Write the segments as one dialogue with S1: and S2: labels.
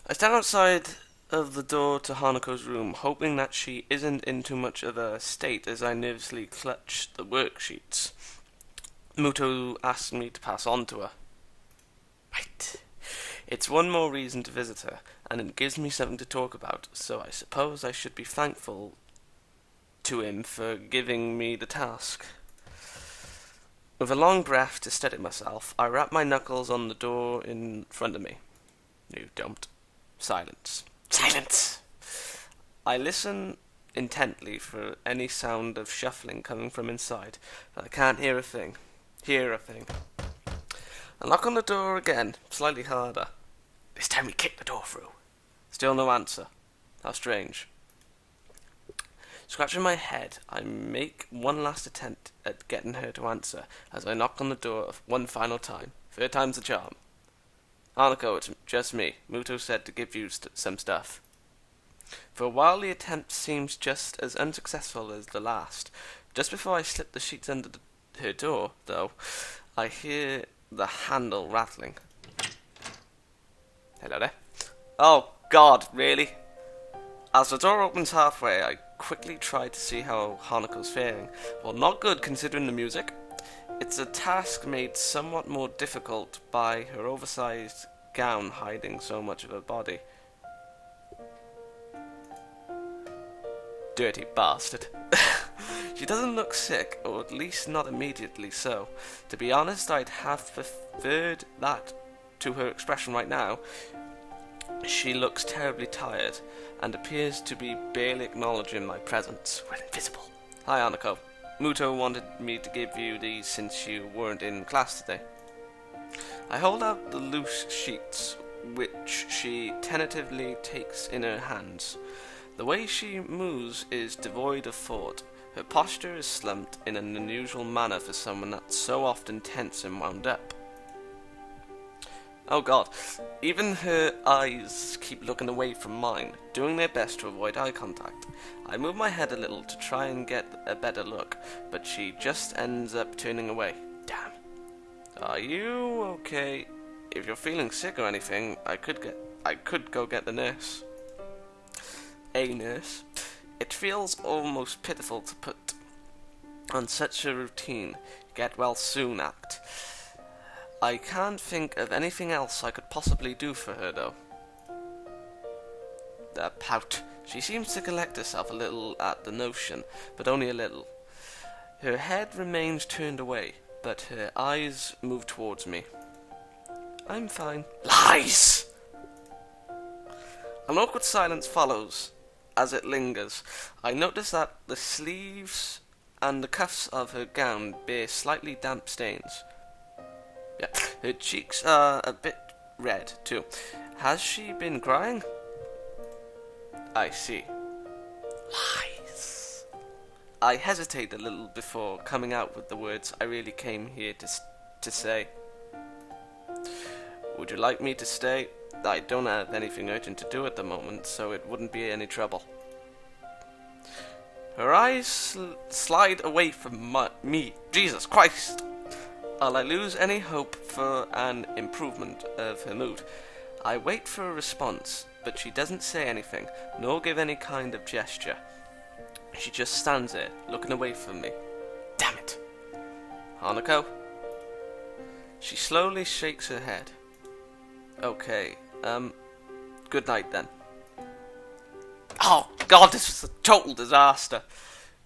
S1: I stand outside of the door to Hanako's room, hoping that she isn't in too much of a state as I nervously clutch the worksheets. Muto asked me to pass on to her. Right. It's one more reason to visit her, and it gives me something to talk about, so I suppose I should be thankful to him for giving me the task. With a long breath to steady myself, I rap my knuckles on the door in front of me. You don't. Silence. Silence! I listen intently for any sound of shuffling coming from inside, but I can't hear a thing. I knock on the door again, slightly harder. This time we kick the door through. Still no answer. How strange. Scratching my head, I make one last attempt at getting her to answer as I knock on the door one final time. Third time's the charm. Hanako, it's just me. Muto said to give you some stuff. For a while the attempt seems just as unsuccessful as the last. Just before I slip the sheets under her door, though, I hear the handle rattling. Hello there. Oh, God, really? As the door opens halfway, I quickly try to see how Hanako's faring. Well, not good considering the music. It's a task made somewhat more difficult by her oversized gown hiding so much of her body. Dirty bastard. She doesn't look sick, or at least not immediately so. To be honest, I'd have preferred that to her expression right now. She looks terribly tired, and appears to be barely acknowledging my presence. We're invisible. Hi, Hanako. Muto wanted me to give you these since you weren't in class today. I hold out the loose sheets, which she tentatively takes in her hands. The way she moves is devoid of thought. Her posture is slumped in an unusual manner for someone that's so often tense and wound up. Oh God, even her eyes keep looking away from mine, doing their best to avoid eye contact. I move my head a little to try and get a better look, but she just ends up turning away. Damn. Are you okay? If you're feeling sick or anything, I could go get the nurse. A nurse? It feels almost pitiful to put on such a routine, get well soon act. I can't think of anything else I could possibly do for her, though. The pout. She seems to collect herself a little at the notion, but only a little. Her head remains turned away, but her eyes move towards me. I'm fine. Lies! An awkward silence follows. As it lingers, I notice that the sleeves and the cuffs of her gown bear slightly damp stains. Yeah, her cheeks are a bit red, too. Has she been crying? I see. Lies. I hesitate a little before coming out with the words I really came here to say. Would you like me to stay? I don't have anything urgent to do at the moment, so it wouldn't be any trouble. Her eyes slide away from me. Jesus Christ! While I lose any hope for an improvement of her mood, I wait for a response, but she doesn't say anything, nor give any kind of gesture. She just stands there, looking away from me. Damn it! Hanako? She slowly shakes her head. Okay, good night then. Oh God, this was a total disaster.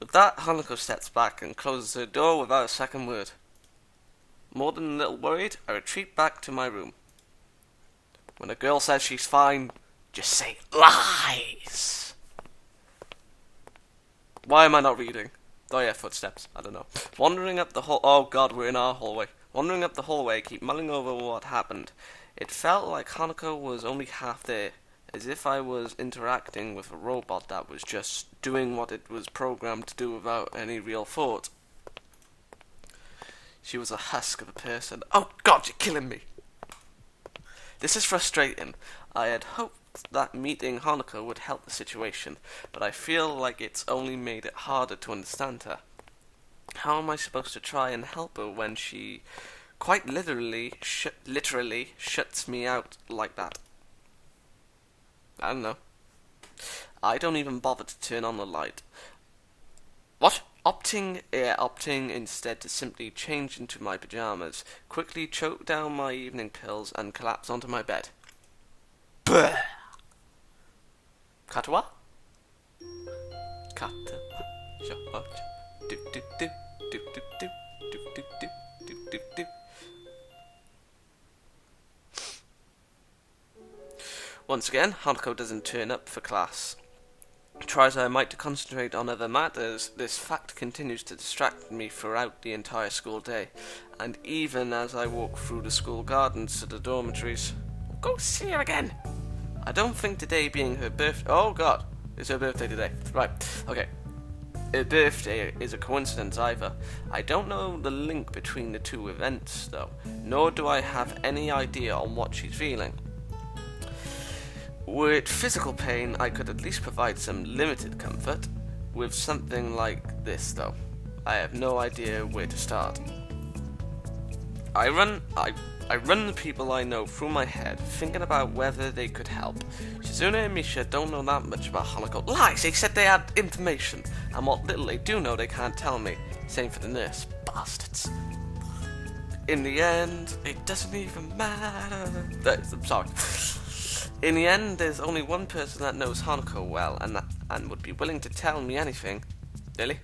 S1: With that, Hanako steps back and closes her door without a second word. More than a little worried, I retreat back to my room. When a girl says she's fine, just say lies. Why am I not reading? Oh yeah, footsteps. I don't know. Wandering up the hall. Oh God, we're in our hallway. Wandering up the hallway, keep mulling over what happened. It felt like Hanako was only half there, as if I was interacting with a robot that was just doing what it was programmed to do without any real thought. She was a husk of a person. Oh God, you're killing me! This is frustrating. I had hoped that meeting Hanako would help the situation, but I feel like it's only made it harder to understand her. How am I supposed to try and help her when she quite literally shuts me out like that? I don't know. I don't even bother to turn on the light. What? Opting instead to simply change into my pajamas, quickly choke down my evening pills, and collapse onto my bed. Bleh! Katawa? Katawa Shoujo. Do do do do do do do do do do do do. Once again, Hanako doesn't turn up for class. Try as I might to concentrate on other matters, this fact continues to distract me throughout the entire school day, and even as I walk through the school gardens to the dormitories. Go see her again! I don't think today being her birthday. Oh god, it's her birthday today. Right, okay. Her birthday is a coincidence either. I don't know the link between the two events though, nor do I have any idea on what she's feeling. With physical pain, I could at least provide some limited comfort. With something like this, though, I have no idea where to start. I run the people I know through my head, thinking about whether they could help. Shizuna and Misha don't know that much about Hanako. Lies! They said they had information, and what little they do know they can't tell me. Same for the nurse. Bastards. In the end, it doesn't even matter. I'm sorry. In the end, there's only one person that knows Hanako well, and would be willing to tell me anything. Lily?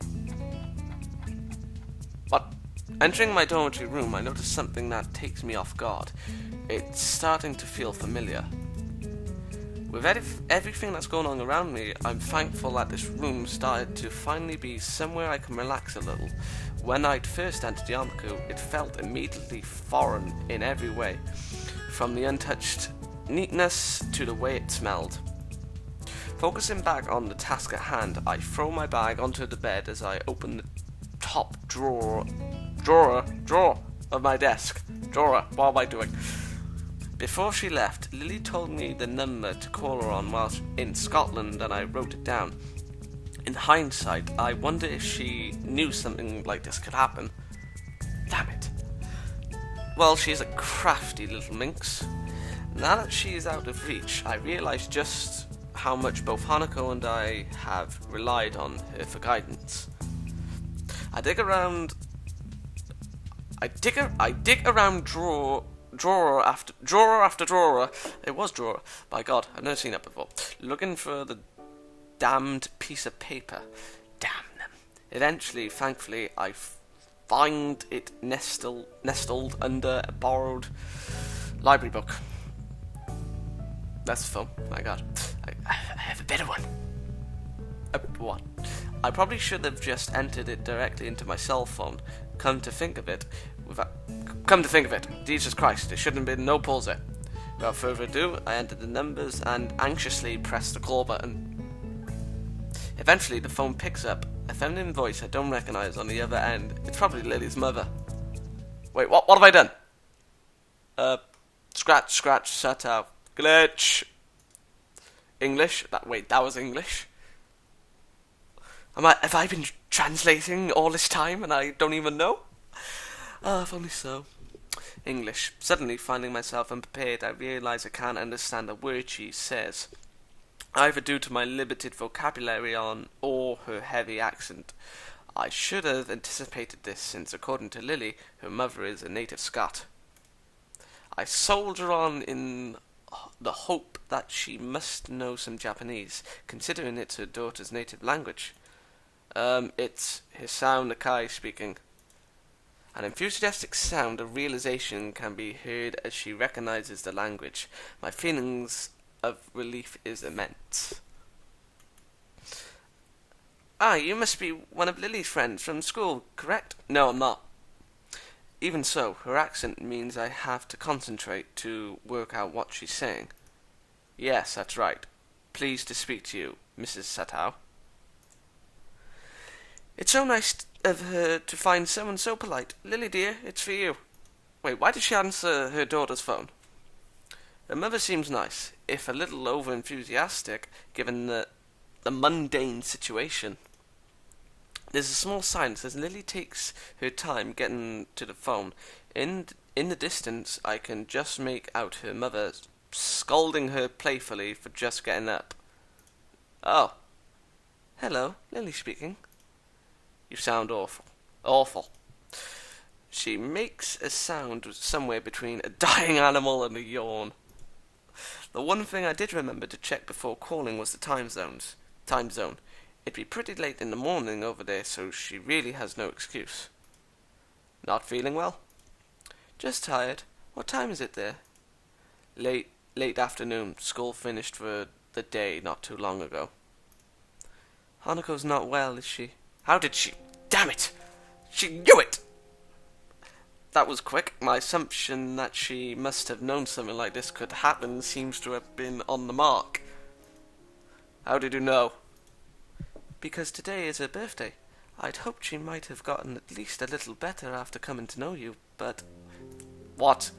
S1: What? Entering my dormitory room, I notice something that takes me off guard. It's starting to feel familiar. With everything that's going on around me, I'm thankful that this room started to finally be somewhere I can relax a little. When I'd first entered Yamaku, it felt immediately foreign in every way, from the untouched neatness to the way it smelled. Focusing back on the task at hand, I throw my bag onto the bed as I open the top drawer of my desk. What am I doing? Before she left, Lily told me the number to call her on while in Scotland, and I wrote it down. In hindsight, I wonder if she knew something like this could happen. Damn it. Well, she's a crafty little minx. Now that she is out of reach, I realise just how much both Hanako and I have relied on her for guidance. I dig around drawer after drawer. It was drawer. By God, I've never seen that before. Looking for the damned piece of paper. Damn them. Eventually, thankfully, I find it nestled under a borrowed library book. That's the phone. My God, I have a better one. What? I probably should have just entered it directly into my cell phone. Come to think of it, Jesus Christ, there shouldn't have been no pause there. Without further ado, I entered the numbers and anxiously pressed the call button. Eventually, the phone picks up. A feminine voice I don't recognize on the other end. It's probably Lily's mother. Wait, what have I done? Scratch, shut out. Glitch. English? That was English. Have I been translating all this time and I don't even know? If only so. English. Suddenly finding myself unprepared, I realise I can't understand a word she says, either due to my limited vocabulary or her heavy accent. I should have anticipated this, since according to Lily, her mother is a native Scot. I soldier on in the hope that she must know some Japanese, considering it's her daughter's native language. It's Hisao Nakai speaking. An enthusiastic sound of realization can be heard as she recognizes the language. My feelings of relief is immense. You must be one of Lily's friends from school, correct? No, I'm not. Even so, her accent means I have to concentrate to work out what she's saying. Yes, that's right. Pleased to speak to you, Mrs. Satao. It's so nice of her to find someone so polite. Lily dear, it's for you. Wait, why did she answer her daughter's phone? Her mother seems nice, if a little over-enthusiastic, given the mundane situation. There's a small silence as Lily takes her time getting to the phone. In the distance, I can just make out her mother scolding her playfully for just getting up. Oh. Hello, Lily speaking. You sound awful. Awful. She makes a sound somewhere between a dying animal and a yawn. The one thing I did remember to check before calling was the time zone. It'd be pretty late in the morning over there, so she really has no excuse. Not feeling well? Just tired. What time is it there? Late afternoon. School finished for the day not too long ago. Hanako's not well, is she? How did she? Damn it! She knew it! That was quick. My assumption that she must have known something like this could happen seems to have been on the mark. How did you know? Because today is her birthday. I'd hoped she might have gotten at least a little better after coming to know you, but... What?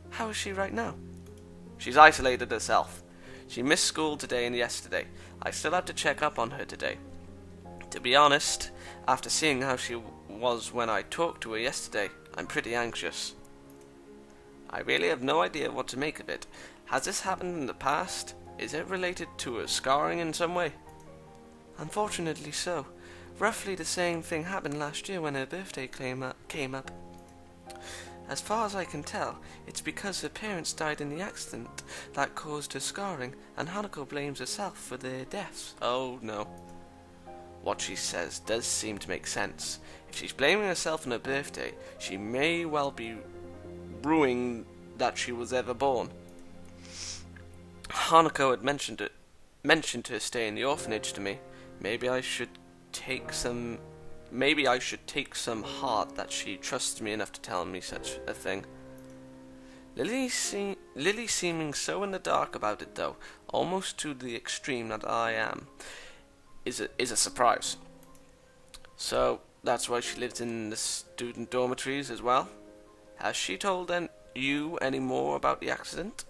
S1: How is she right now? She's isolated herself. She missed school today and yesterday. I still have to check up on her today. To be honest, after seeing how she was when I talked to her yesterday, I'm pretty anxious. I really have no idea what to make of it. Has this happened in the past? Is it related to her scarring in some way? Unfortunately so. Roughly the same thing happened last year when her birthday came up. As far as I can tell, it's because her parents died in the accident that caused her scarring, and Hanako blames herself for their deaths. Oh no. What she says does seem to make sense. If she's blaming herself on her birthday, she may well be ruining that she was ever born. Hanako had mentioned her stay in the orphanage to me. Maybe I should take some heart that she trusts me enough to tell me such a thing. Lily seeming so in the dark about it, though, almost to the extreme that I am, is a surprise. So that's why she lives in the student dormitories as well. Has she told you any more about the accident?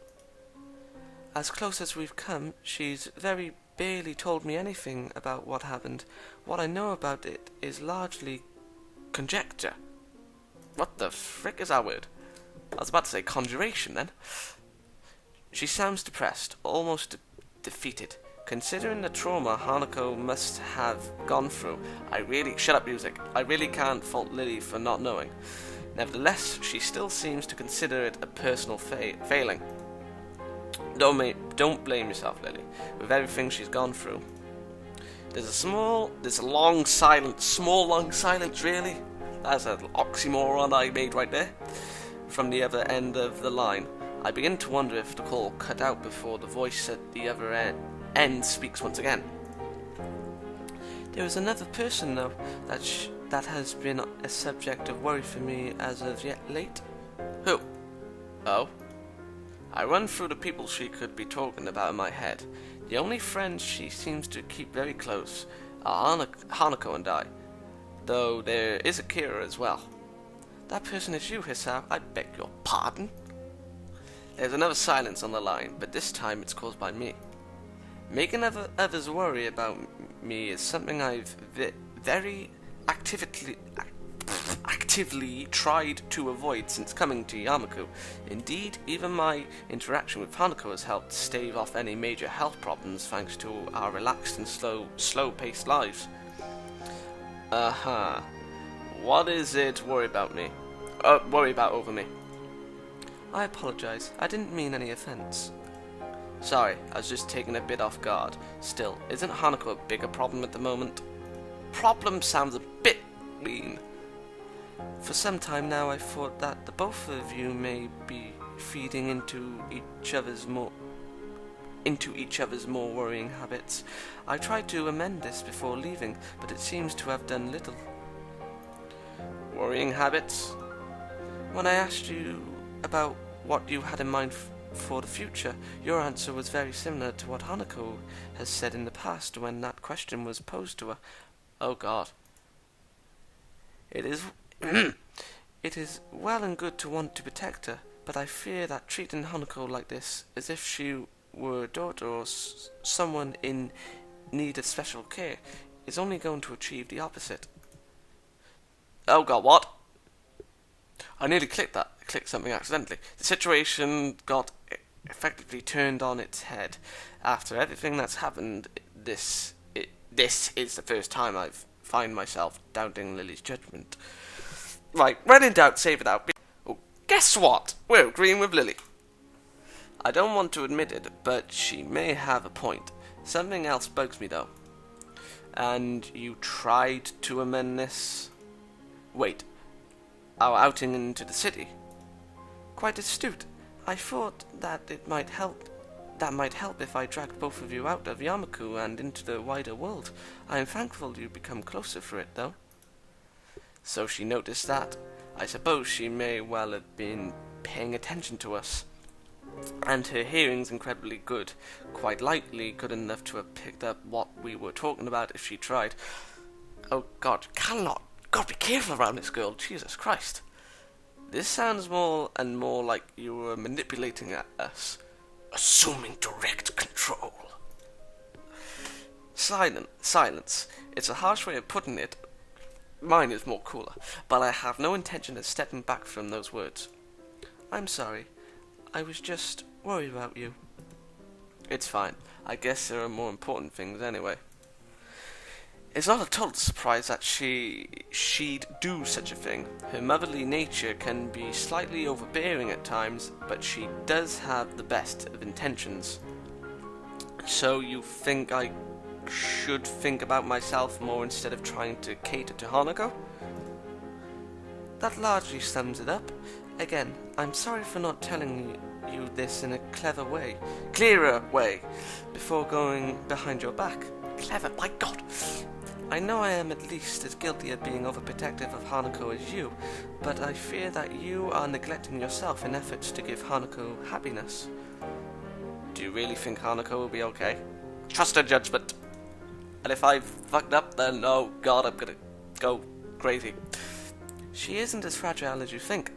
S1: As close as we've come, she's very barely told me anything about what happened. What I know about it is largely conjecture. What the frick is that word? I was about to say conjuration then. She sounds depressed, almost defeated. Considering the trauma Hanako must have gone through, shut up music, I really can't fault Lily for not knowing. Nevertheless, she still seems to consider it a personal failing. Don't blame yourself, Lily, with everything she's gone through. There's a long silence, really? That's an oxymoron I made right there. From the other end of the line, I begin to wonder if the call cut out before the voice at the other end speaks once again. There is another person, though, that has been a subject of worry for me as of yet late. Who? Oh? I run through the people she could be talking about in my head. The only friends she seems to keep very close are Hanako and I, though there is Akira as well. That person is you, Hisao. I beg your pardon? There's another silence on the line, but this time it's caused by me. Making others worry about me is something I've very actively tried to avoid since coming to Yamaku. Indeed, even my interaction with Hanako has helped stave off any major health problems thanks to our relaxed and slow-paced lives. What is it worry about over me? I apologize. I didn't mean any offense. Sorry, I was just taken a bit off guard. Still, isn't Hanako a bigger problem at the moment? Problem sounds a bit mean. For some time now I thought that the both of you may be feeding into each other's more worrying habits. I tried to amend this before leaving, but it seems to have done little. Worrying habits? When I asked you about what you had in mind for the future, your answer was very similar to what Hanako has said in the past when that question was posed to her. Oh God. It is well and good to want to protect her, but I fear that treating Hanako like this, as if she were a daughter or someone in need of special care, is only going to achieve the opposite. Oh God, what? I nearly clicked something accidentally. The situation got effectively turned on its head. After everything that's happened, this is the first time I've find myself doubting Lily's judgment. Right, when in doubt, save it out. Oh, guess what? We're agreeing with Lily. I don't want to admit it, but she may have a point. Something else bugs me, though. And you tried to amend this? Wait, our outing into the city? Quite astute. I thought that it might help. That might help if I dragged both of you out of Yamaku and into the wider world. I am thankful you become closer for it, though. So she noticed that. I suppose she may well have been paying attention to us. And her hearing's incredibly good. Quite likely good enough to have picked up what we were talking about if she tried. Oh God, cannot. God, be careful around this girl. Jesus Christ. This sounds more and more like you were manipulating us. Assuming direct control. Silence. It's a harsh way of putting it. Mine is more cooler, but I have no intention of stepping back from those words. I'm sorry. I was just worried about you. It's fine. I guess there are more important things anyway. It's not a total surprise that she'd do such a thing. Her motherly nature can be slightly overbearing at times, but she does have the best of intentions. So you think I should think about myself more instead of trying to cater to Hanako? That largely sums it up. Again, I'm sorry for not telling you this in a clearer way, before going behind your back. Clever, my God! I know I am at least as guilty of being overprotective of Hanako as you, but I fear that you are neglecting yourself in efforts to give Hanako happiness. Do you really think Hanako will be okay? Trust her judgment. And if I fucked up, then oh God, I'm gonna go crazy. She isn't as fragile as you think.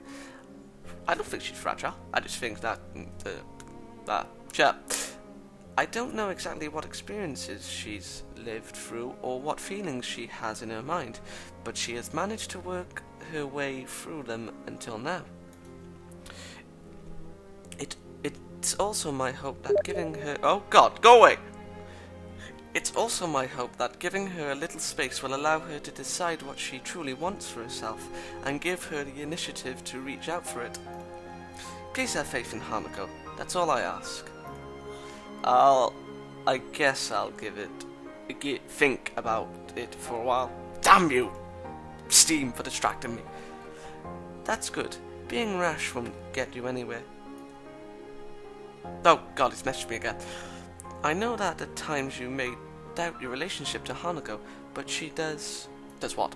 S1: I don't think she's fragile. I just think that, sure. I don't know exactly what experiences she's lived through or what feelings she has in her mind, but she has managed to work her way through them until now. It's also my hope that giving her... Oh God, go away! It's also my hope that giving her a little space will allow her to decide what she truly wants for herself and give her the initiative to reach out for it. Please have faith in Hanako. That's all I ask. I guess I'll think about it for a while. Damn you! Steam for distracting me. That's good. Being rash won't get you anywhere. Oh God, he's messaged me again. I know that at times you may doubt your relationship to Hanako, but she does... Does what?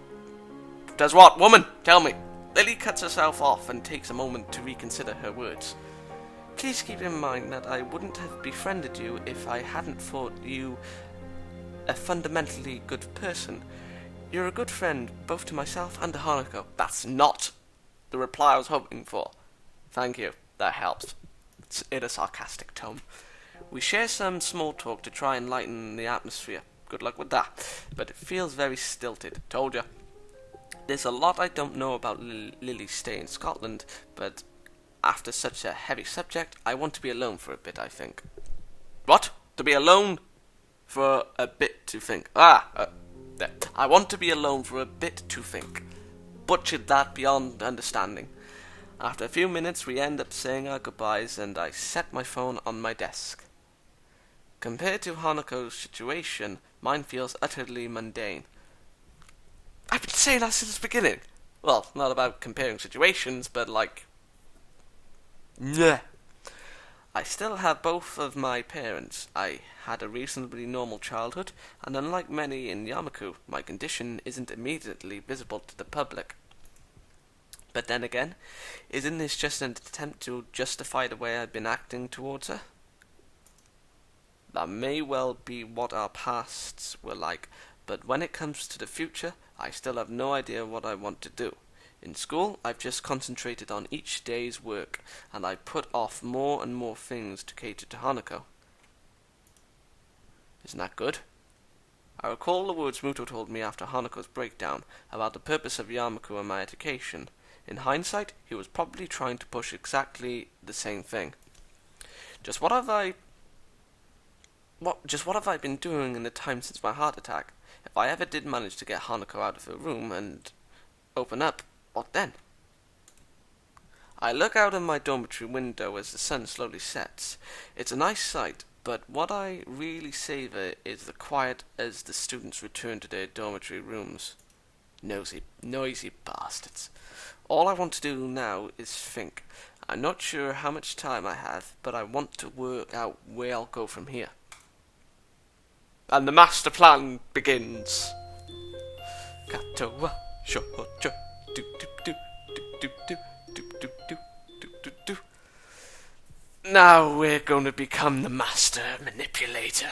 S1: Does what, woman? Tell me. Lily cuts herself off and takes a moment to reconsider her words. Please keep in mind that I wouldn't have befriended you if I hadn't thought you a fundamentally good person. You're a good friend, both to myself and to Hanako. That's not the reply I was hoping for. Thank you. That helps. It's in a sarcastic tone. We share some small talk to try and lighten the atmosphere. Good luck with that. But it feels very stilted. Told ya. There's a lot I don't know about Lily's stay in Scotland, but after such a heavy subject, I want to be alone for a bit, I think. What? To be alone for a bit to think. There. I want to be alone for a bit to think. Butchered that beyond understanding. After a few minutes, we end up saying our goodbyes, and I set my phone on my desk. Compared to Hanako's situation, mine feels utterly mundane. I've been saying that since the beginning. Well, not about comparing situations, but like... Yeah. I still have both of my parents. I had a reasonably normal childhood, and unlike many in Yamaku, my condition isn't immediately visible to the public. But then again, isn't this just an attempt to justify the way I've been acting towards her? That may well be what our pasts were like, but when it comes to the future, I still have no idea what I want to do. In school, I've just concentrated on each day's work, and I put off more and more things to cater to Hanako. Isn't that good? I recall the words Muto told me after Hanako's breakdown about the purpose of Yamaku and my education. In hindsight, he was probably trying to push exactly the same thing. Just what have I been doing in the time since my heart attack? If I ever did manage to get Hanako out of her room and open up, what then? I look out of my dormitory window as the sun slowly sets. It's a nice sight, but what I really savour is the quiet as the students return to their dormitory rooms. Noisy bastards. All I want to do now is think. I'm not sure how much time I have, but I want to work out where I'll go from here. And the master plan begins. Katawa Shoujo. Do do do do do do do do do do do. Now we're going to become the master manipulator.